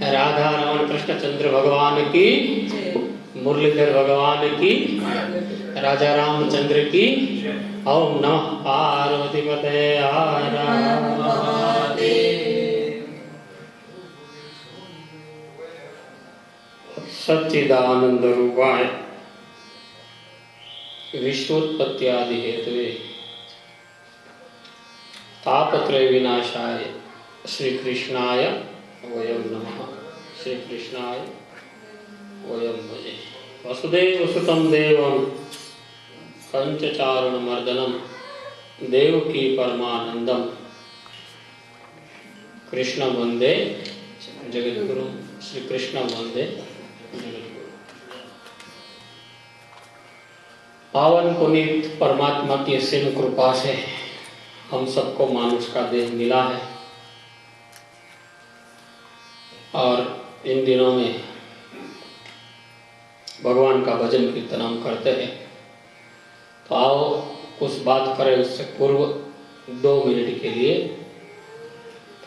राधा रमण कृष्णचंद्र भगवान की, मुरलीधर भगवान की, राजा रामचंद्र की। ओम नमः पार्वती पते हर सच्चिदानंद रूपाय विश्वोत्पत्ति आदि हेतुवे तापत्रय विनाशाय श्री कृष्णाय वयं नमः। श्री कृष्णाय वयं भजे। वसुदेव सुतं देवं कंचचारुण मर्दनम देवकी परमानंदम कृष्ण वंदे जगद्गुरु। श्री कृष्ण वंदे जगद्गुरु। पावन पुनीत परमात्मा की असीम कृपा से हम सबको मानुष का देह मिला है और इन दिनों में भगवान का भजन कीर्तन हम करते हैं। तो आओ कुछ बात करें, उससे पूर्व 2 मिनट के लिए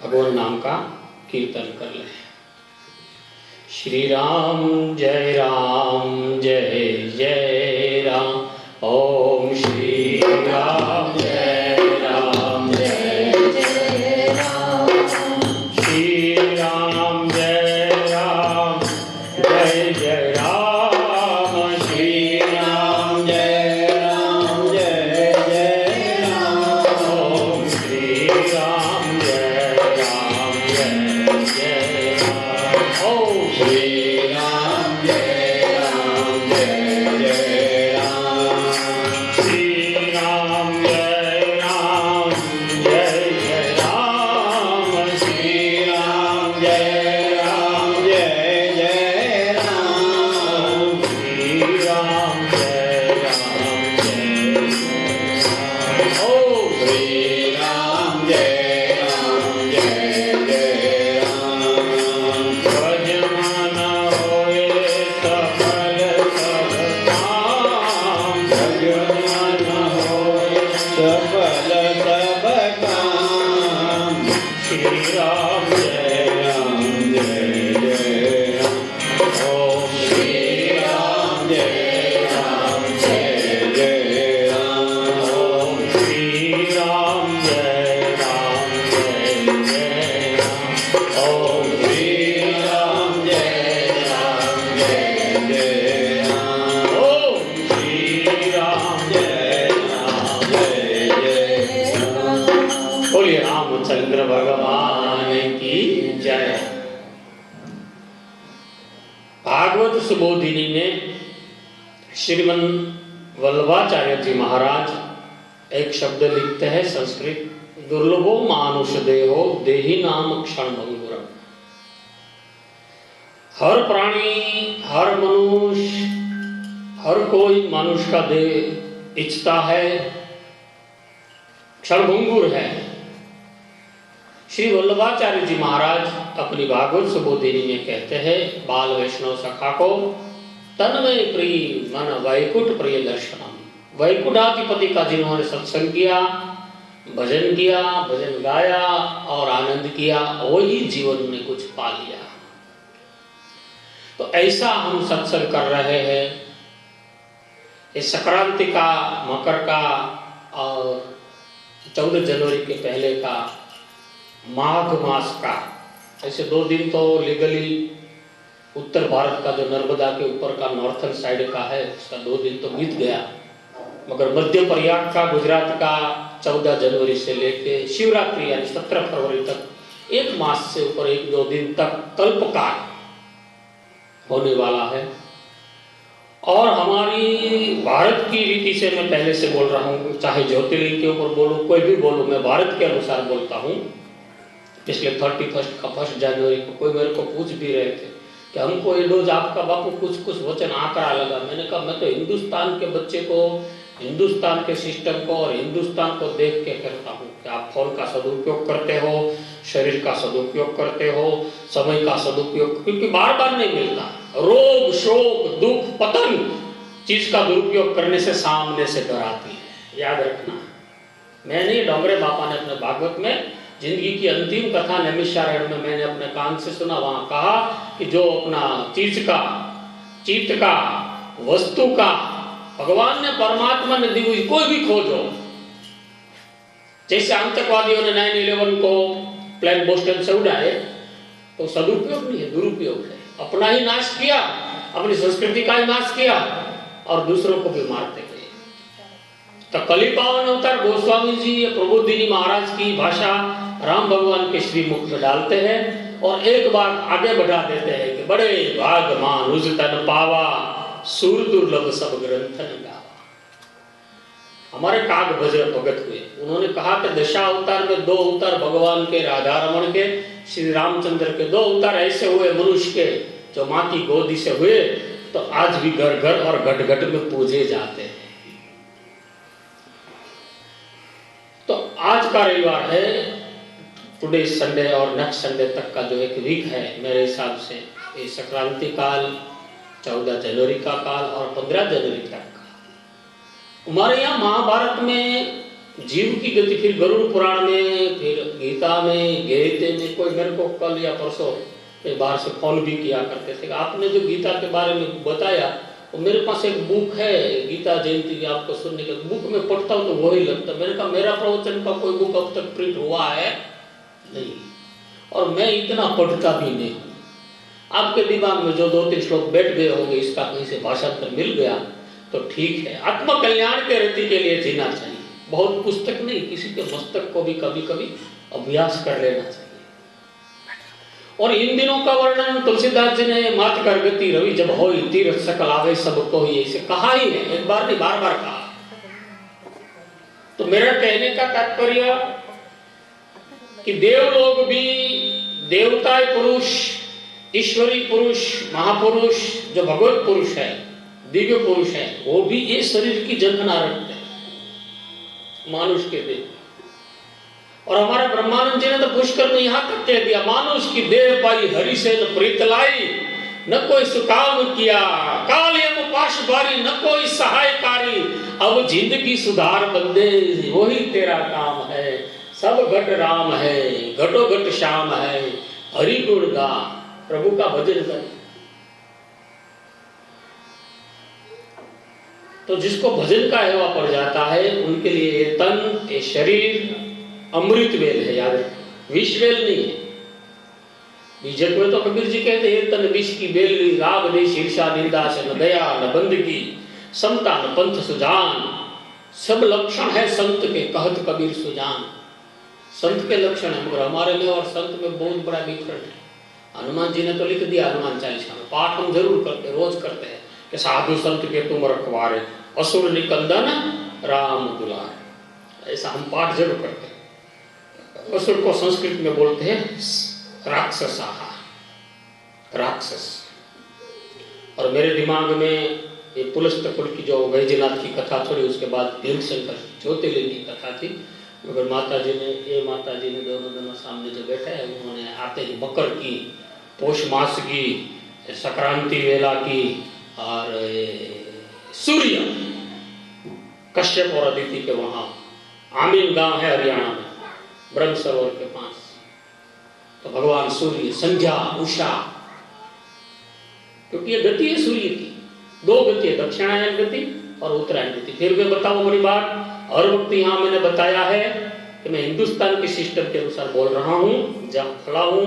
भगवान नाम का कीर्तन कर लें। श्री राम जय जय राम। ओम श्री राम जय राम जय राम। श्री राम जय राम जय राम। श्री राम जय राम जय राम। ओम श्री राम जय राम जय राम। ओम श्री राम जय राम जय राम। श्री राम जय राम जय राम। श्री राम जय राम जय राम। श्री राम जय राम जय राम। ओ श्री राम जय राम जय राम। भजमान होए सफल सब काम। भजमान होए सफल सब काम। श्री राम जय राम जय राम। ओम श्री राम जय राम जय राम। ओम श्री राम जय राम जय राम। ओम श्री राम जय राम जय राम। ओम श्री राम जय राम जय राम। बोलिए रामचंद्र भगवान की जय। भागवत सुबोधिनी में श्रीमन वल्लभाचार्य जी महाराज एक शब्द लिखते हैं संस्कृत, दुर्लभो मानुष देहो देही नाम क्षण भंगुर। हर प्राणी, हर मनुष्य, हर कोई मनुष्य का देह इच्छता है, क्षण भंगुर है। श्री वल्लभाचार्य जी महाराज अपनी भागवत सुबोधिनी में कहते हैं, बाल वैष्णव सखा को तन्मय प्रिय मन वैकुंठ प्रिय दर्शनम। वैकुंठाधिपति का जिन्होंने सत्संग किया, भजन किया, भजन गाया और आनंद किया, वही जीवन में कुछ पा लिया। तो ऐसा हम सत्संग कर रहे हैं। इस संक्रांति का, मकर का और 14 जनवरी के पहले का, माघ मास का, ऐसे 2 दिन तो लीगली उत्तर भारत का जो नर्मदा के ऊपर का नॉर्थन साइड का है उसका 2 दिन तो बीत गया, मगर मध्य प्रयाग का, गुजरात का 14 जनवरी से लेके शिवरात्रि यानी 17 फरवरी तक 1 मास से ऊपर 1-2 दिन तक कल्पकाल होने वाला है। और हमारी भारत की रीति से मैं पहले से बोल रहा हूँ, चाहे ज्योतिर्लिंग के ऊपर बोलूँ, कोई भी बोलूँ, मैं भारत के अनुसार बोलता हूँ। पिछले 31 का 1 जनवरी को कोई मेरे को पूछ भी रहे थे कि हमको ये रोज आपका बापू कुछ वचन आंकड़ा लगा। मैंने कहा मैं तो हिंदुस्तान के बच्चे को, हिंदुस्तान के सिस्टम को और हिंदुस्तान को देख के कहता हूँ कि आप फोन का सदुपयोग करते हो, शरीर का सदुपयोग करते हो, समय का सदुपयोग, क्योंकि बार बार नहीं मिलता। रोग, शोक, दुख, पतन चीज का दुरुपयोग करने से सामने से डर आती है, याद रखना। मैंने डोंगरे बापा ने अपने भागवत में जिंदगी की अंतिम कथा नैमिषारण्य में मैंने अपने कान से सुना। वहां कहा कि जो अपना चीज का, चित्त का, वस्तु का भगवान ने, परमात्मा ने दी हुई कोई भी खोज हो, जैसे आतंकवादियों ने 9/11 को प्लेन बोस्टन से उड़ाए, तो सदुपयोग नहीं है, दुरुपयोग है। अपना ही नाश किया, अपनी संस्कृति का ही नाश किया और दूसरों को भी मारते गए। तो कली पावन अवतार गोस्वामी जी प्रबोधिनी महाराज की भाषा राम भगवान के श्रीमुख में डालते हैं और एक बार आगे बढ़ा देते हैं कि बड़े भाग मानुष तन पावा, सूर दुर्लभ सब ग्रंथन गावा। हमारे काग भगत हुए, उन्होंने कहा कि दशा अवतार में 2 अवतार भगवान के, राधा रमण के, श्री रामचंद्र के 2 अवतार ऐसे हुए मनुष्य के जो माँ की गोदी से हुए, तो आज भी घर घर और घट घट में पूजे जाते हैं। तो आज का रविवार है, टुडे संडे और नेक्स्ट संडे तक का जो एक वीक है, मेरे हिसाब से ये संक्रांति काल, 14 जनवरी का काल और 15 जनवरी तक का। हमारे यहाँ महाभारत में जीव की गति, फिर गरुड़ पुराण में, फिर गीता में, गीते में, कोई मेरे को कल या परसों बाहर से फोन भी किया करते थे, आपने जो गीता के बारे में बताया, तो मेरे पास एक बुक है गीता जयंती की, आपको सुनने के बुक में पढ़ता हूँ तो वही लगता। मैंने कहा मेरा प्रवचन का कोई बुक अब तक प्रिंट हुआ है नहीं, और मैं इतना पढ़ता भी नहीं हूँ। आपके दिमाग में जो 2-3 श्लोक बैठ गए होंगे, इसका कहीं से भाषांतर मिल गया तो ठीक है। आत्म कल्याण के रति के लिए जीना चाहिए, बहुत पुस्तक नहीं, किसी के मस्तक को भी कभी कभी अभ्यास कर लेना चाहिए। और इन दिनों का वर्णन तुलसीदास जी ने मात कर गति रवि जब होई, तीर्थ सकल आवे सब को, ही ऐसे कहा ही है, एक बार नहीं बार बार कहा। तो मेरा कहने का तात्पर्य कि देवलोग भी, देवता पुरुष, ईश्वरी पुरुष, महापुरुष, जो भगवत पुरुष है, दिव्य पुरुष है, वो भी ये शरीर की जंघना रखते हैं मानुष के देह। और हमारे ब्रह्मानंद जी ने तो पुष्कर में यहां तक कह दिया, मानुष की देह पाई हरि से न प्रीत लाई, न कोई सुकाम किया, काल यम पाश बारी, न कोई सहायकारी, अब जिंदगी सुधार बंदे, वही तेरा काम है, सब घट राम है, घटो घट श्याम है, हरि गुण गा, प्रभु का भजन कर। तो जिसको भजन का हेवा पड़ जाता है, उनके लिए ये तन, ये शरीर अमृत वेल है, याद रखो, विष वेल नहीं है। बीजक में तो कबीर जी कहते हैं, तन विष की बेल, राग ने शीर्षा निंदा से न दया न बंदगी, समता न पंथ सुजान, सब लक्षण है संत के, कहत कबीर सुजान। संत के लक्षण है, मगर हमारे में और संत में बहुत बड़ा विफरण है। हनुमान जी ने तो लिख दिया हनुमान चालीसा में, पाठ हम जरूर करते, रोज करते हैं कि साधु संत के तुम रखवारे, असुर निकंदन राम दुलारे, ऐसा हम पाठ जरूर करते हैं। असुर को संस्कृत में बोलते हैं राक्षसाहा, राक्षस। और मेरे दिमाग में ये पुलस्तकुल की जो वैजनाथ की कथा छोड़ी, उसके बाद भीमशंकर ज्योतिर्लिंग की कथा थी, मगर माता जी ने दोनों सामने जो बैठे हैं, उन्होंने आते ही मकर की, पौष मास की, संक्रांति वेला की, और सूर्य कश्यप और अदिति के वहां आमीन गांव है हरियाणा में, ब्रह्म सरोवर के पास, तो भगवान सूर्य, संध्या, उषा, क्योंकि ये गति है सूर्य की, 2 गति है, दक्षिणायन गति और उत्तरायण गति। फिर मैं बताऊं बड़ी बात, हर वक्त यहाँ मैंने बताया है कि मैं हिंदुस्तान के सिस्टम के अनुसार बोल रहा हूँ, जहाँ खड़ा हूँ,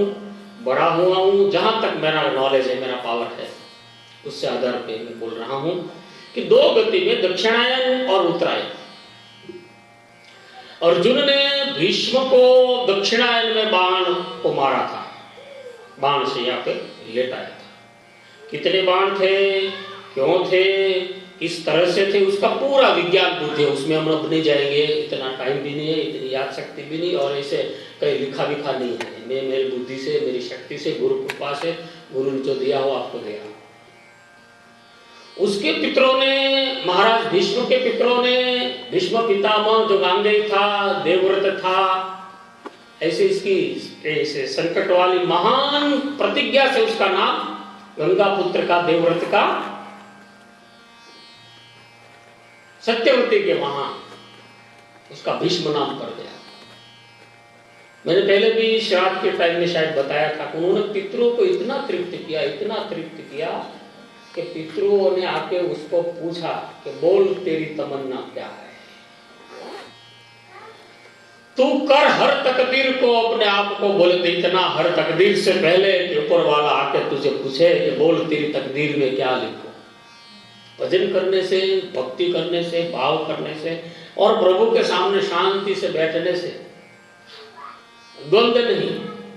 बड़ा हुआ हूँ, जहां तक मेरा नॉलेज है, मेरा पावर है, उससे आधार पे मैं बोल रहा हूँ कि 2 गति में, दक्षिणायन और उत्तरायण। अर्जुन ने भीष्म को दक्षिणायन में बाण को मारा था, बाण से यहाँ पे लेटाया था। कितने बाण थे, क्यों थे, किस तरह से थे, उसका पूरा विज्ञान बुद्धि है, उसमें हम अब नहीं जाएंगे, इतना टाइम भी नहीं है, इतनी याद शक्ति भी नहीं, और ऐसे कहीं लिखा विखा नहीं है। मैं मेरी बुद्धि से, मेरी शक्ति से, गुरु कृपा से, गुरु ने जो दिया हो आपको दिया। उसके पितरों ने, महाराज भीष्म के पितरों ने, भीष्म पितामह जो गांगेय था, देवव्रत था, ऐसे इसकी ऐसे संकट वाली महान प्रतिज्ञा से उसका नाम गंगा पुत्र का, देवव्रत का, सत्यवती के वहां उसका भीष्म नाम पड़ गया। मैंने पहले भी श्राद्ध के टाइम में शायद बताया था कि उन्होंने पितरों को इतना तृप्त किया कि पितरों ने आके उसको पूछा कि बोल तेरी तमन्ना क्या है, तू कर हर तकदीर को अपने आप को बोले। तो इतना हर तकदीर से पहले कि ऊपर वाला आके तुझे पूछे कि बोल तेरी तकदीर में क्या लिखो। भजन करने से, भक्ति करने से, भाव करने से और प्रभु के सामने शांति से बैठने से द्वंद्व नहीं,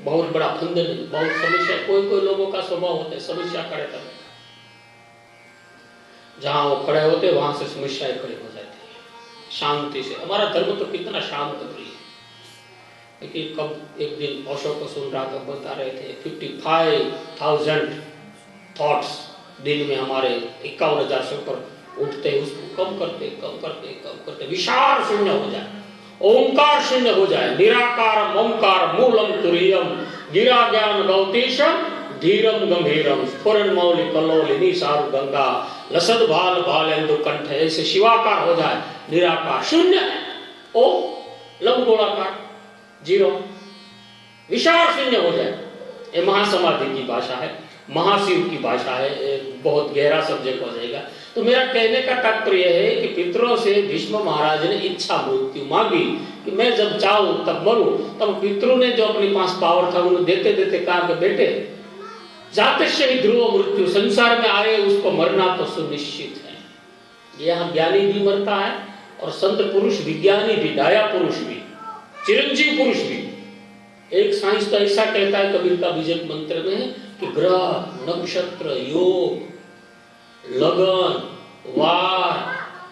बहुत बड़ा फंद नहीं, बहुत समस्या। कोई लोगों का स्वभाव होता है समस्या खड़े करने का, जहां वो खड़े होते वहां से समस्याएं खड़ी हो जाती है। शांति से हमारा धर्म तो कितना शांत प्रिय है। लेकिन कब एक दिन ओशो को सुन रहा था, बता रहे थे 55,000 थॉट्स दिन में हमारे 51,000 से ऊपर उठते, उसको कम करते विशाल शून्य हो जाए, ओंकार शून्य हो जाए। निराकार ओंकार मूलम तुरीयम गिरा ज्ञान गौतीशम धीरम गंभीरम स्फुरन मौलि कलोलि निसारु गंगा लसद भाल भालेंदु कंठ। ऐसे शिवाकार हो जाए, निराकार शून्य है, ओ लघु गोलाकार जीरो, विशाल शून्य हो जाए। ये महासमाधि की भाषा है, महाशिव की भाषा है, बहुत गहरा सब्जेक्ट हो जाएगा। तो मेरा कहने का तात्पर्य है कि पितरों से भीष्म महाराज ने इच्छा मृत्यु मांगी कि मैं जब चाहूं तब मरूं। तब पितरों ने जो अपने पास पावर था उन्हें देते देते कहा कि बेटे जाते से ही ध्रुव मृत्यु, संसार में आए उसको मरना तो सुनिश्चित है। यहाँ ज्ञानी भी मरता है और संत पुरुष, विज्ञानी भी, डाया पुरुष भी, चिरंजीव पुरुष भी। एक साइंस तो ऐसा कहता है कबीर का बीजक मंत्र में कि ग्रह, नक्षत्र, योग, लगन, वार,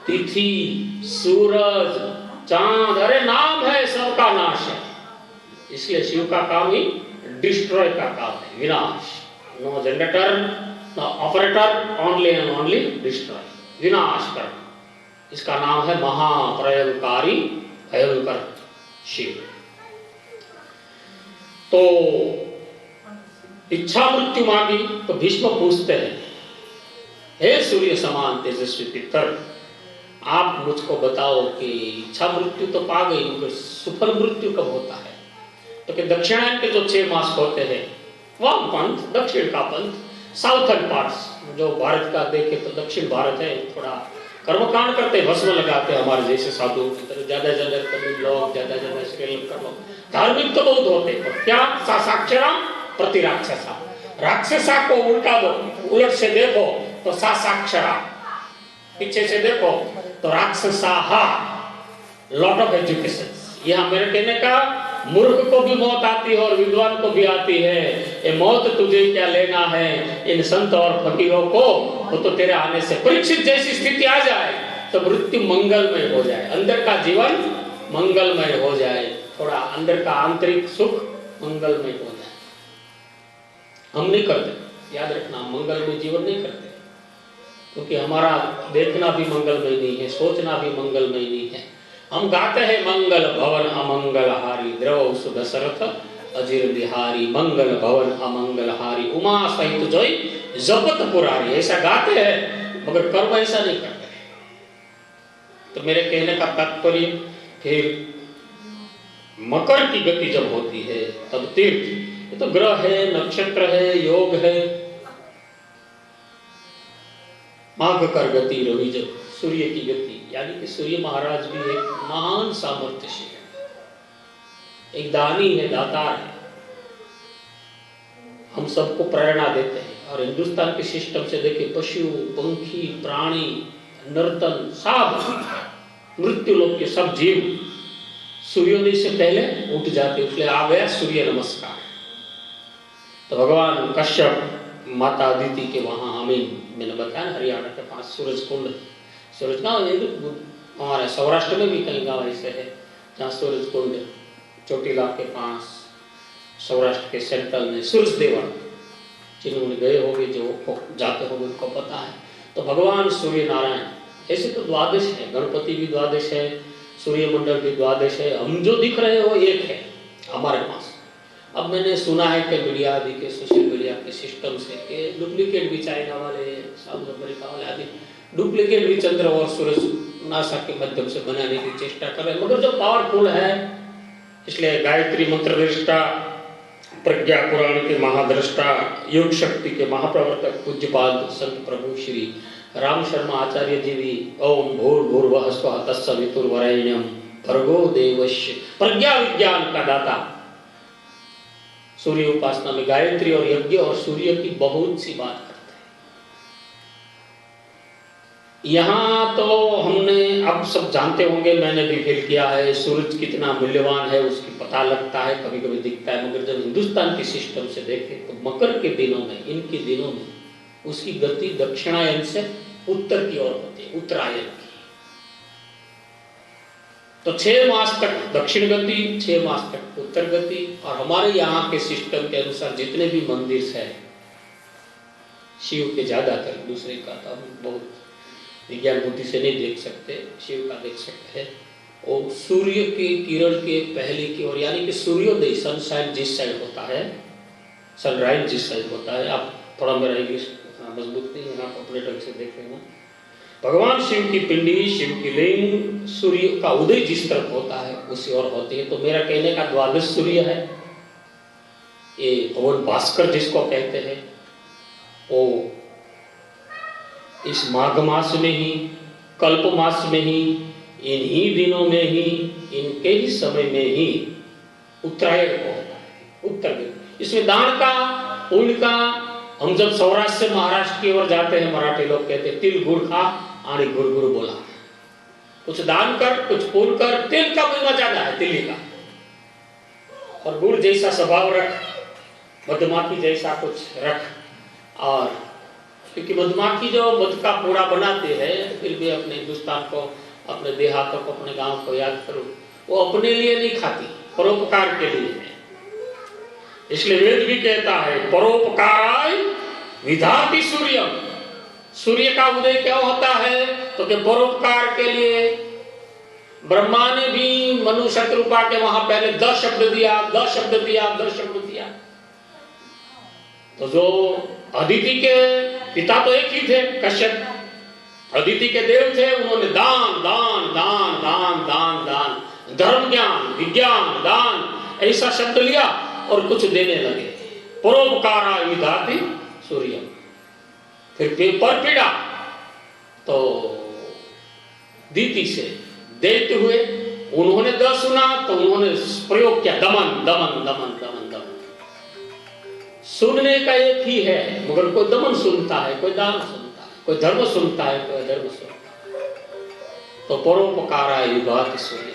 तिथि, सूरज, चांद, अरे नाम है, सबका नाश है। इसलिए शिव का काम ही डिस्ट्रॉय का काम है, विनाश। No generator, no operator, only and only destroy, विनाश करना। इसका नाम है महाप्रलयकारी भयंकर शिव। तो इच्छा मृत्यु मांगी तो भीष्म पूछते हैं, हे सूर्य समान तेजस्वी पितर, आप मुझको बताओ कि इच्छा मृत्यु तो पा गई, मगर सुफल मृत्यु कब होता है? तो कि दक्षिणायन के जो 6 मास होते हैं, वाम पंथ, दक्षिण का पंथ, साउथर्न पार्ट्स, जो भारत का देखे तो दक्षिण भारत है, थोड़ा कर्मकांड करते, भस्म लगाते हैं हमारे जैसे साधुओं की तरह। ज्यादा तमिल लोग, ज्यादा श्रीलंका लोग धार्मिक तो बहुत होते हैं, क्या सा साक्षरा प्रति राक्षसा, राक्षसा को उल्टा दो, उलट से देखो तो सा साक्षरा, पीछे से देखो तो राक्षसा, लॉट ऑफ एजुकेशन। यह मेरे कहने का, मूर्ख को भी मौत आती है और विद्वान को भी आती है। ये मौत तुझे क्या लेना है इन संत और फकीरों को? वो तो तेरे आने से परीक्षित जैसी स्थिति आ जाए तो मृत्यु मंगलमय हो जाए, अंदर का जीवन मंगलमय हो जाए, थोड़ा अंदर का आंतरिक सुख मंगलमय हो जाए। हम नहीं करते, याद रखना, मंगलमय जीवन नहीं करते, क्योंकि हमारा देखना भी मंगलमय नहीं है, सोचना भी मंगलमय नहीं है। हम गाते हैं मंगल भवन अमंगल हारी, द्रव सुदशरथ अजिर बिहारी, मंगल भवन अमंगल हारी, उमा सहित जोई जपत पुरारी, ऐसा गाते हैं मगर कर्म ऐसा नहीं करते। तो मेरे कहने का तात्पर्य, फिर मकर की गति जब होती है तब तीर्थ, ये तो ग्रह है, नक्षत्र है, योग है। माघ कर गति रवि, जब सूर्य की गति, यानी कि सूर्य महाराज भी एक महान सामर्थ्यशील है, एक दानी है, दातार है, हम सबको प्रेरणा देते हैं। और हिंदुस्तान के सिस्टम से देखिए, पशु, पंखी, प्राणी, नर्तन, सब मृत्यु लोक के सब जीव सूर्योदय से पहले उठ जाते, इसलिए आ गया सूर्य नमस्कार। तो भगवान कश्यप माता अदिति के वहां, हमें मैंने बताया हरियाणा के पास सूरज कुंड, सूरज गांव हमारे सौराष्ट्र में भी कई गांव ऐसे है जहाँ सूरज कुंड, चोटीला के पास, सौराष्ट्र के सेंट्रल में सूरज देवल, जिन्होंने गए होंगे, जो जाते होंगे उनको पता है। तो भगवान सूर्य नारायण, ऐसे तो द्वादश है, गणपति भी द्वादश है, सूर्य मंडल भी द्वादश है, हम जो दिख रहे हो एक है हमारे पास। अब मैंने सुना है कि मीडिया आदि के, सोशल मीडिया के सिस्टम से कि डुप्लीकेट भी चाइना वाले, साउथ अमेरिका वाले आदि डुप्लीकेट भी चंद्र और सूरज नासा के माध्यम से बनाने की चेष्टा कर रहे हैं, मगर जो पावरफुल है इसलिए गायत्री मंत्र दृष्टा, प्रज्ञा पुराण के महादृष्टा, योग शक्ति के महाप्रवर्तक पूज्यपाद संत प्रभु श्री राम शर्मा आचार्य जी भी ओम भूर्भुवः स्वः तत्सवितुर्वरेण्यं भर्गो देवस्य, प्रज्ञा विज्ञान का दाता, सूर्य उपासना में गायत्री और यज्ञ और सूर्य की बहुत सी बात करते हैं। यहाँ तो हमने अब सब जानते होंगे, मैंने भी फील किया है, सूरज कितना मूल्यवान है उसकी पता लगता है, कभी कभी दिखता है, मगर जब हिंदुस्तान के सिस्टम से देखें तो मकर के दिनों में, इनके दिनों में उसकी गति दक्षिणायन से उत्तर की ओर होती है, उत्तरायण की। तो 6 मास तक दक्षिण गति, 6 मास तक उत्तर गति। और हमारे यहाँ के सिस्टम के अनुसार जितने भी मंदिर है शिव के ज्यादातर, दूसरे का तो हम बहुत विज्ञान बुद्धि से नहीं देख सकते, शिव का देख सकते हैं। और सूर्य के किरण के पहले की ओर, यानी कि सूर्योदय, सनशाइन जिस साइड होता है, सनराइज जिस साइड होता है, आप थोड़ा मेरा इंग्लिश मजबूत नहीं है, आप अपने ढंग से देख लेना। भगवान शिव की पिंडी, शिव की लिंग, सूर्य का उदय जिस तरफ होता है उसी ओर होती है। तो मेरा कहने का द्वादश सूर्य है, ये भगवान भास्कर जिसको कहते हैं, वो इस माघ मास में ही, कल्प मास में ही, इन्हीं दिनों में ही, इनके ही समय में ही उत्तरायण को होता है, उत्तर में। इसमें दान का, पुण्य का, हम जब सौराष्ट्र से महाराष्ट्र की ओर जाते हैं, मराठी लोग कहते हैं तिल गुड़ खा आने गुड़ गुड़ बोला, कुछ दान कर, कुछ पुण्य कर। तिल का महिमा ज्यादा है, तिली का, और गुड़ जैसा स्वभाव रख, मधुमाखी जैसा कुछ रख। और क्योंकि मधुमाखी जो मध का पूरा बनाते हैं, फिर भी अपने हिंदुस्तान को, अपने देहातों को, अपने गांव को याद करो, वो अपने लिए नहीं खाती, परोपकार के लिए है। इसलिए वेद भी कहता है परोपकाराय विधाति सूर्यम। सूर्य का उदय क्या होता है तो कि परोपकार के लिए। ब्रह्मा ने भी मनु शतरूपा के वहां पहले 10 शब्द दिया, 10 शब्द दिया, 10 शब्द दिया। तो जो अदिति के पिता तो एक ही थे, कश्यप, अदिति के देव थे, उन्होंने दान दान दान दान दान दान, धर्म ज्ञान विज्ञान दान ऐसा शब्द लिया और कुछ देने लगे। परोपकारा विधाति सूर्य। फिर पर पीड़ा तो दीति से देते हुए उन्होंने 10 सुना तो उन्होंने प्रयोग किया दमन दमन दमन दमन दमन। सुनने का एक ही है, मगर कोई दमन सुनता है, कोई दान सुनता है, कोई धर्म सुनता है, कोई अधर्म सुनता है। तो परोपकारा विधाति सूर्य।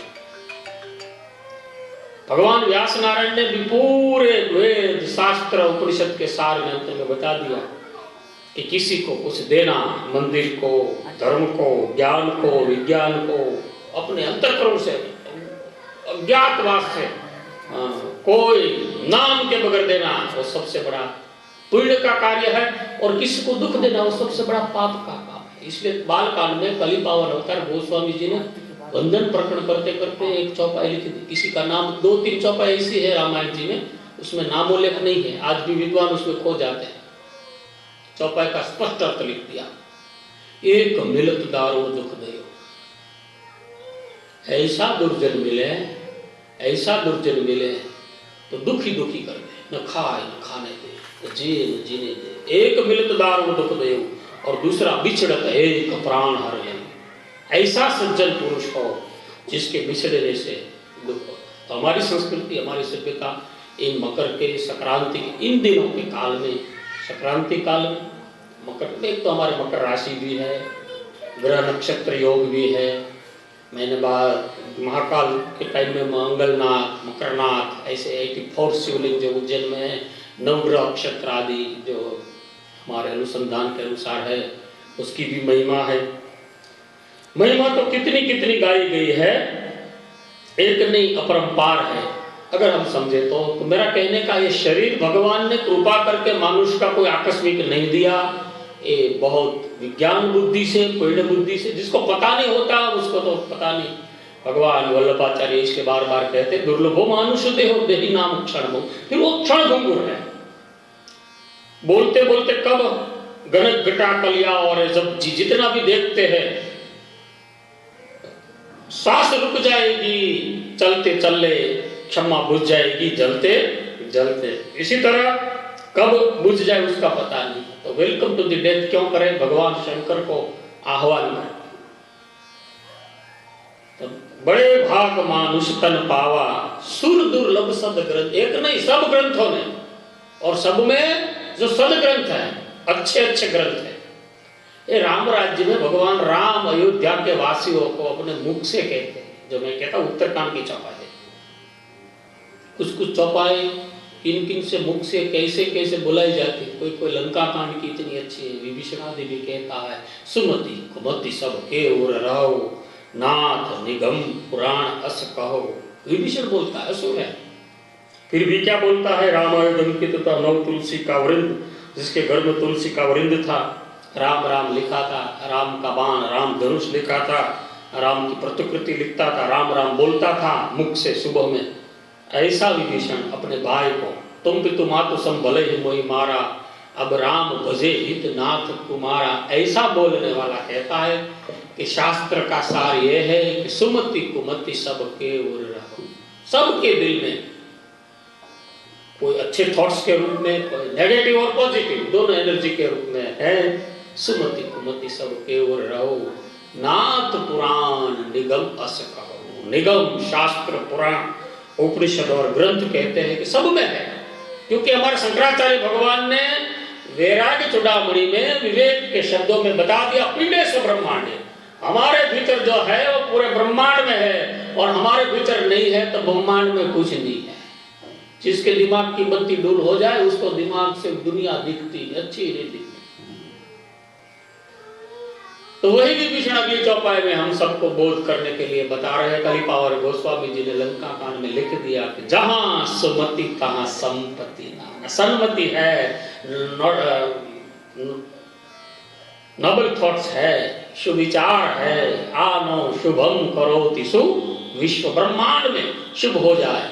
भगवान व्यास नारायण ने भी पूरे वेद शास्त्र उपनिषद के सार में अंत में बता दिया कि किसी को कुछ देना, मंदिर को, धर्म को, ज्ञान को, विज्ञान को, अपने अंतःकरण से, अज्ञातवास से, कोई नाम के बगैर देना वो सबसे बड़ा पुण्य का कार्य है। और किसी को दुख देना वो सबसे बड़ा पाप का काम है। इसलिए बाल कांड में कली पावन अवतार गोस्वामी जी ने बंधन प्रकरण करते करते एक चौपाई लिखी थी। किसी का नाम, 2-3 चौपाई ऐसी है रामायण जी में, उसमें नामोल्लेख नहीं है, आज भी विद्वान उसमें खो जाते हैं। चौपाई का स्पष्ट अर्थ लिख दिया, एक मिलत दारो दुख दयो। ऐसा दुर्जन मिले, ऐसा दुर्जन मिले तो दुखी दुखी कर दे, न खाए न खाने दे, न जिए न जीने दे। एक मिलत दारो दुख दयो, और दूसरा बिछड़त एक प्राण हर ले। ऐसा सज्जन पुरुष हो जिसके बिछड़ने से दुख हो। तो हमारी संस्कृति, हमारी सभ्यता इन मकर के, संक्रांति के, इन दिनों के काल में, संक्रांति काल में मकर में तो हमारे मकर राशि भी है, ग्रह नक्षत्र योग भी है। मैंने बाद महाकाल के टाइम में मंगलनाथ, मकरनाथ, ऐसे 84 शिवलिंग जो उज्जैन में है, नवग्रह नक्षत्र आदि जो हमारे अनुसंधान के अनुसार है, उसकी भी महिमा है। महिमा तो कितनी कितनी गाई गई है, एक नहीं अपरंपार है अगर हम समझे तो। मेरा कहने का ये शरीर भगवान ने कृपा करके मनुष्य का कोई आकस्मिक नहीं दिया, ये बहुत विज्ञान बुद्धि से, पुण्य बुद्धि से, जिसको पता नहीं होता उसको तो पता नहीं। भगवान वल्लभाचार्य इसके बार बार कहते दुर्लभो मानुष देहो देही नाम क्षण, फिर वो क्षण भंगुर है। बोलते बोलते कब गणक घटा कलिया, और जब जितना भी देखते हैं सांस रुक जाएगी, चलते चले क्षमा बुझ जाएगी जलते जलते। इसी तरह कब बुझ जाए उसका पता नहीं। तो वेलकम टू द डेथ क्यों करें, भगवान शंकर को आह्वान करें। तो बड़े भाग मानुष तन पावा, सुर दुर्लभ सद ग्रंथ। एक नहीं, सब ग्रंथों में, और सब में जो सद ग्रंथ है, अच्छे अच्छे ग्रंथ है। ये राम राज्य में भगवान राम अयोध्या के वासियों को अपने मुख से कहते हैं। जो मैं कहता हूं उत्तरकांड की चौपाई, कुछ कुछ चौपाई किन किन से मुख से कैसे कैसे बुलाई जाती है। कोई कोई लंका कांड की इतनी अच्छी है, विभीषण आदि भी कहता है सुमति कुमति सब के उर रहो, नाथ निगम पुराण अस कहो। विभीषण बोलता है, असुर है, फिर भी क्या बोलता है, रामायण की तथा नव तुलसी का वृंद, जिसके घर में तुलसी का वृंद था, राम राम लिखा था, राम का बाण राम धनुष लिखा था, राम की प्रतिकृति लिखता था, राम राम बोलता था मुख से सुबह में। ऐसा विभीषण अपने भाई को, तुम पितु मातु सम भले ही मोहि मारा, अब राम भजे हित नाथ कुमारा, ऐसा बोलने वाला कहता है कि शास्त्र का सार ये है कि सुमति कुमति सबके उर रहो। सबके दिल में, कोई अच्छे थॉट्स के रूप में, कोई नेगेटिव और पॉजिटिव दोनों एनर्जी के रूप में है। सुमति कुमति सबके उर रहो, नाथ पुराण निगम अस कहो। निगम शास्त्र पुराण उपनिषद और ग्रंथ कहते हैं कि सब में है, क्योंकि हमारे शंकराचार्य भगवान ने वैराग्य चूड़ामणि में विवेक के शब्दों में बता दिया, पीड़े से ब्रह्मांड है। हमारे भीतर जो है वो पूरे ब्रह्मांड में है, और हमारे भीतर नहीं है तो ब्रह्मांड में कुछ नहीं है। जिसके दिमाग की बत्ती डुल हो जाए उसको दिमाग से दुनिया दिखती, अच्छी नहीं दिखती। तो वही विभीषण अगली चौपाई में हम सबको बोध करने के लिए बता रहे हैं। कलिपावर गोस्वामी जी ने लंका कांड में लिख दिया कि जहां सुमति तहां संपत्ति ना। सन्मति है, नोबल थॉट्स है, सुविचार है, आनो शुभम करोति सु विश्व, ब्रह्मांड में शुभ हो जाए।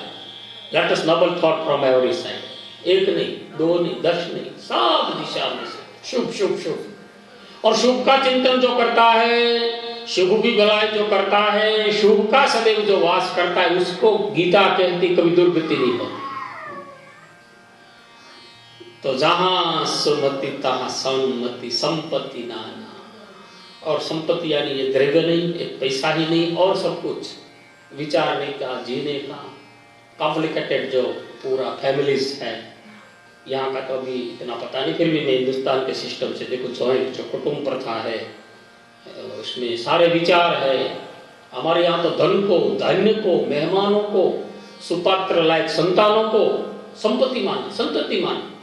Let us noble thought from every side, एक नहीं, दो नहीं, 10 नहीं, सब दिशा में से शुभ शुभ शुभ। और शुभ का चिंतन जो करता है, शुभ की भलाई जो करता है, शुभ का सदैव जो वास करता है, उसको गीता कहती कभी दुर्गति नहीं होती। तो जहां सुमति तहां सन्मति, संपत्ति नाना। और संपत्ति यानी ये द्रव्य नहीं, एक पैसा ही नहीं, और सब कुछ विचारने का, जीने का, कॉम्प्लिकेटेड जो पूरा फैमिलीज है। यहाँ का तो अभी इतना पता नहीं, फिर भी मैं हिंदुस्तान के सिस्टम से देखो, जॉइंट जो कुटुंब प्रथा है उसमें सारे विचार है। हमारे यहाँ तो धन को, धान्य को, मेहमानों को, सुपात्र लायक संतानों को संपत्ति माने, संतति माने।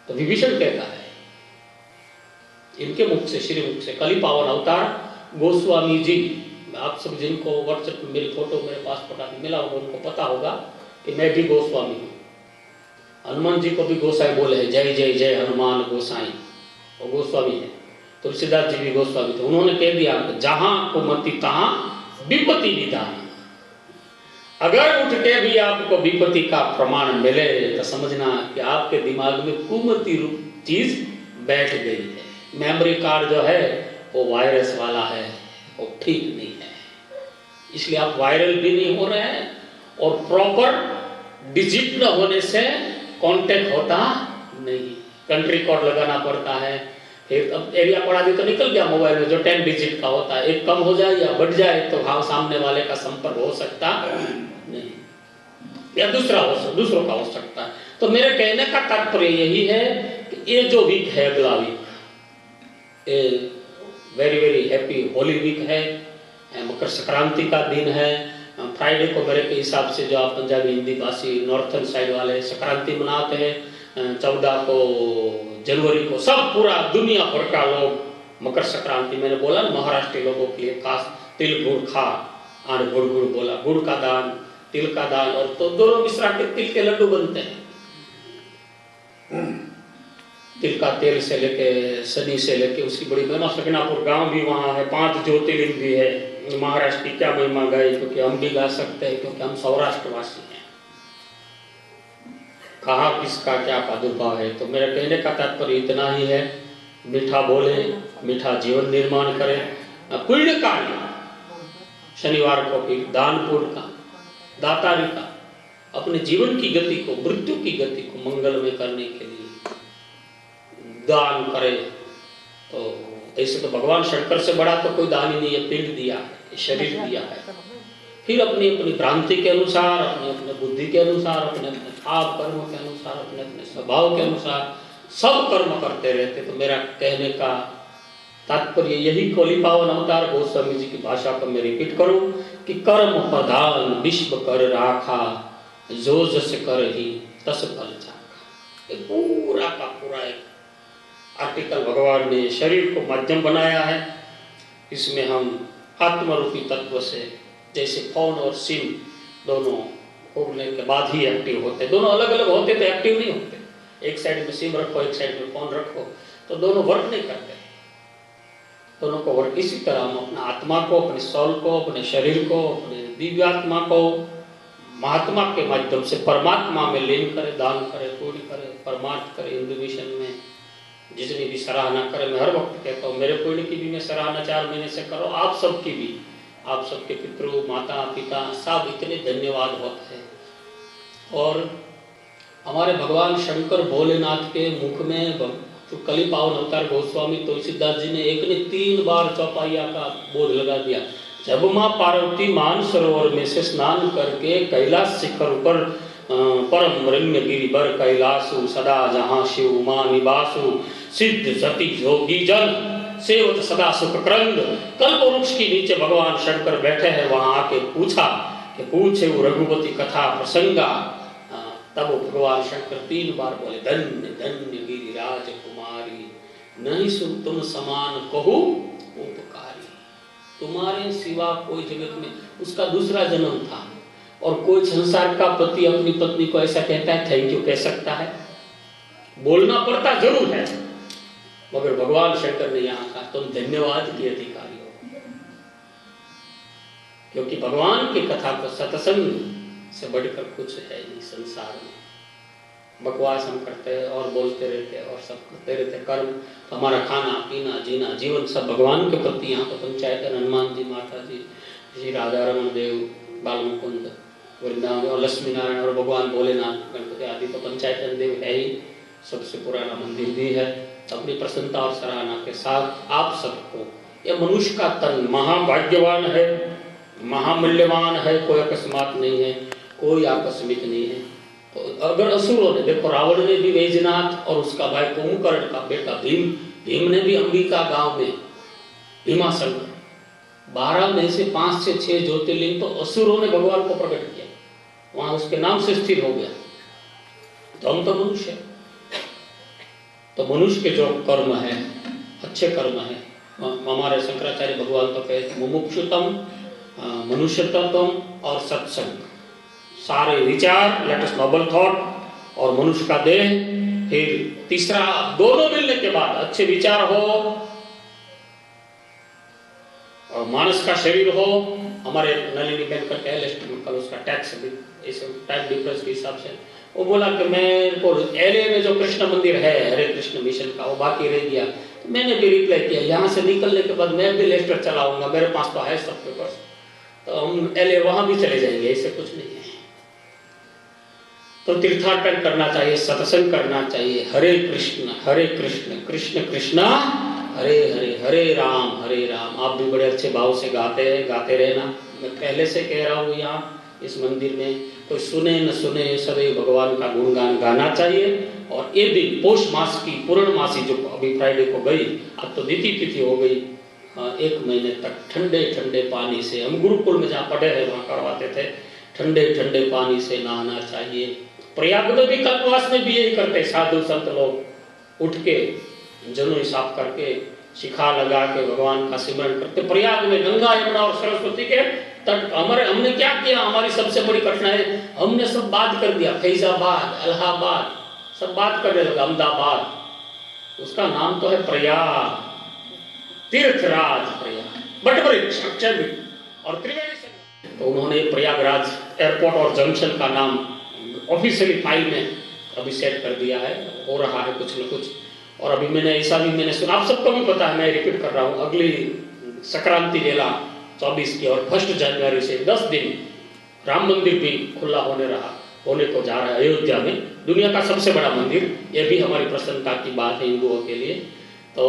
तो विभीषण कहता है इनके मुख से, श्री मुख से, कली पावन अवतार गोस्वामी जी, आप सब जिनको व्हाट्सएप में मेरी फोटो मेरे पास पटा मिला होगा उनको पता होगा कि मैं भी गोस्वामी हूँ। हनुमान जी को भी गोसाई बोले हैं, जय जय जय हनुमान गोसाई, वो गोस्वामी है। तुलसीदास जी भी गोस्वामी थे। उन्होंने कह दिया जहां कुमति तहां विपत्ति निदान। अगर उठ के भी आपको विपत्ति का प्रमाण मिले तो समझना कि आपके दिमाग में कुमति रूप चीज बैठ गई है। मेमोरी कार्ड जो है वो वायरस वाला है, वो ठीक नहीं है, इसलिए आप वायरल भी नहीं हो रहे हैं, और प्रॉपर डिजिट न होने से कांटेक्ट होता नहीं। कंट्री कोड लगाना पड़ता है, फिर अब एरिया कोड आदि तो निकल गया मोबाइल में, जो 10 डिजिट का होता है, एक कम हो जाए या बढ़ जाए तो हाँ सामने वाले का संपर्क हो सकता नहीं, या दूसरों का हो सकता है। तो मेरे कहने का तात्पर्य यही है कि ये जो वीक है, अगला week very very happy Holi week है, मकर संक्रांति का दिन है। फ्राइडे को मेरे के हिसाब से जो आप पंजाबी हिंदी भाषी नॉर्थन साइड वाले संक्रांति मनाते हैं, 14 को जनवरी को सब पूरा दुनिया भर का लोग मकर संक्रांति, मैंने बोला महाराष्ट्र लोगों के लिए खास तिल गुड़ खा, आड़ गुड़ गुड़ बोला, गुड़ का दान, तिल का दान, और तो दोनों मिश्रा के तिल के लड्डू बनते हैं। तिल का तेल से लेके शनि से लेके उसकी बड़ी महिमा। सगनापुर गांव भी वहाँ है, 5 ज्योतिर्लिंग भी है। महाराष्ट्र की क्या महिमा गाई, क्योंकि हम भी गा सकते हैं, क्योंकि हम सौराष्ट्रवासी हैं। कहाँ किसका क्या प्रादुर्भाव है। तो मेरा कहने का तात्पर्य इतना ही है, मीठा बोले, मीठा जीवन निर्माण करें, पुण्य कार्य, शनिवार को भी दान पुण्य का, दातारी का, अपने जीवन की गति को, मृत्यु की गति को मंगलमय करने के लिए दान करे। तो ऐसे तो भगवान शंकर से बड़ा तो कोई दान ही नहीं है, पिंड दिया है, शरीर दिया है। फिर अपनी अपनी भ्रांति के अनुसार, अपने अपने बुद्धि के अनुसार, अपने अपने पाप कर्म के अनुसार, अपने अपने स्वभाव के अनुसार सब कर्म करते रहते। तो मेरा कहने का तात्पर्य यही, कली पावन अवतार गोस्वामी जी की भाषा को मैं रिपीट करूं कि कर्म प्रधान विश्व कर राखा, जो जस कर ही तस फल चाखा। एक पूरा का पूरा एक आर्टिकल भगवान ने शरीर को माध्यम बनाया है। इसमें हम आत्मरूपी तत्व से, जैसे फोन और सिम दोनों होने के बाद ही एक्टिव होते, दोनों अलग अलग होते तो एक्टिव नहीं होते। एक साइड में सिम रखो, एक साइड में फोन रखो, तो दोनों वर्क नहीं करते। दोनों को वर्क इसी तरह हम अपना आत्मा को, अपने सोल को, अपने शरीर को, अपने दिव्यात्मा को महात्मा के माध्यम से परमात्मा में लीन करे, दान करे, पुण्य करे, परमार्थ करे। हिंदू मिशन में जितनी भी सराहना करे, मैं हर वक्त कहता हूँ मेरे पुण्य की भी मैं सराहना 4 महीने से करो, आप सबकी भी, आप सबके पितृ माता पिता सब इतने धन्यवाद होते हैं। और हमारे भगवान शंकर भोलेनाथ के मुख में तो कली पावन अवतार गोस्वामी तुलसीदास जी ने एक ने 3 बार चौपाइया का बोर्ड लगा दिया। जब माँ पार्वती मान सरोवर में से स्नान करके कैलाश शिखर पर परम रम्य गिरिवर कैलासु सदा जहाँ शिव उमा निवासु सिद्ध सती योगी जन सेवत सदा सुख क्रंद। कल्प वृक्ष के नीचे भगवान शंकर बैठे हैं, वहां आके पूछा कि पूछे वो रघुपति कथा प्रसंगा। तब भगवान शंकर 3 बार बोले, धन्य धन्य गिरिराज कुमारी, नहीं सुन तुम समान कहू उपकारी। तुम्हारे सिवा कोई जगत में, उसका दूसरा जन्म था, और कोई संसार का पति अपनी पत्नी को ऐसा कहता है, थैंक यू कह सकता है? बोलना पड़ता जरूर है, मगर भगवान शंकर ने यहाँ कहा तुम धन्यवाद के अधिकारी हो, क्योंकि भगवान की कथा को सत्संग से बढ़कर कुछ है नहीं संसार में। बकवास हम करते हैं और बोलते रहते हैं और सब करते रहते हैं कर्म, तो हमारा खाना पीना जीना जीवन सब भगवान के प्रति। यहाँ पर पंचायत हनुमान जी, माता जी, श्री राधा रमन देव, बाल मुकुंद, वृंदावन और लक्ष्मी नारायण और भगवान भोलेनाथ, गणपति आदि तो पंचायतन देव है ही, सबसे पुराना मंदिर भी है। अपनी प्रसन्नता और सराहना के साथ आप सबको, यह मनुष्य का तन महाभाग्यवान है, महामूल्यवान है, कोई अकस्मात नहीं है, कोई आकस्मिक नहीं है। तो अगर असुरों ने, देखो रावण ने भी वैजनाथ और उसका भाई कुंभकर्ण का बेटा भीम ने भी अंबिका गांव में भीमाशंकर 12 में से 5 से 6 ज्योतिर्लिंग तो असुरों ने भगवान को प्रकट किया, वहां उसके नाम से स्थिर हो गया। तो हम तो मनुष्य है, तो मनुष्य के जो कर्म है अच्छे कर्म है, हमारे शंकराचार्य भगवान तो कहते मुमुक्षुतम, मनुष्यतम और सत्संग, सारे विचार, लेटेस्ट नोबल थॉट और मनुष्य का देह। फिर तीसरा, दोनों मिलने के बाद अच्छे विचार हो और मानस का शरीर हो। हमारे नलिनी बहन का कल उसका टैक्स टाइम डिफरेंस के हिसाब से वो बोला कि मेरे को एलए में जो कृष्ण मंदिर है हरे कृष्ण मिशन का वो बाकी रह गया, तो मैंने भी रिप्लाई किया यहाँ से निकलने के बाद मैं भी लेस्टर चलाऊंगा, मेरे पास तो है सब पेपर्स, तो हम एलए वहां भी चले जाएंगे, ऐसे कुछ नहीं है। तो तीर्थाटन करना चाहिए, सत्संग करना चाहिए। हरे कृष्ण कृष्ण कृष्ण हरे हरे, हरे राम। आप भी बड़े अच्छे भाव से गाते हैं, गाते रहना। मैं पहले से कह रहा हूँ, यहाँ इस मंदिर में कोई सुने न सुने सदैव भगवान का गुणगान गाना चाहिए। और ये दिन पौष मास की पूर्णमासी जो अभी फ्राइडे को गई, अब तो द्वितीय तिथि हो गई, 1 महीने तक ठंडे ठंडे पानी से, हम गुरुकुल में जहाँ पढ़े हैं वहाँ करवाते थे, ठंडे ठंडे पानी से नहाना चाहिए। प्रयाग में भी कल्पवास में भी यही करते, साधु संत लोग उठ के जनुई साफ करके शिखा लगा के भगवान का सिमरन करते। प्रयाग में गंगा यमुना और सरस्वती के तट हमने क्या किया, हमारी सबसे बड़ी कठिनाई, हमने सब बात कर दिया, फैजाबाद, इलाहाबाद सब बात करने लगा, अहमदाबाद, उसका नाम तो है प्रयाग, तीर्थराज प्रयाग, बटवृक्ष और त्रिवेणी। तो उन्होंने प्रयागराज एयरपोर्ट और जंक्शन का नाम ऑफिशियली फाइल में अभी सेट कर दिया है, हो रहा है कुछ न कुछ। और अभी मैंने सुना, आप सबको भी पता है, मैं रिपीट कर रहा हूँ, अगली संक्रांति मेला 24 की और 1 जनवरी से 10 दिन राम मंदिर भी खुला होने रहा। होने को जा रहा है अयोध्या में, दुनिया का सबसे बड़ा मंदिर। ये भी हमारी प्रसन्नता की बात है हिंदुओं के लिए। तो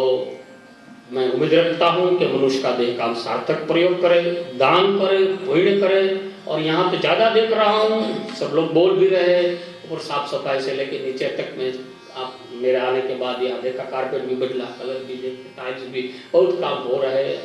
मैं उम्मीद रखता हूँ कि मनुष्य का देह का सार्थक प्रयोग करे, दान करे, पुण्य करे। और यहाँ पे ज़्यादा देख रहा हूँ, सब लोग बोल भी रहे हैं, ऊपर साफ सफाई से लेके नीचे तक में। आप मेरे आने के बाद यहाँ देखा कारपेट भी बदला, कलर भी देखे, टाइल्स भी, बहुत काम हो रहा है।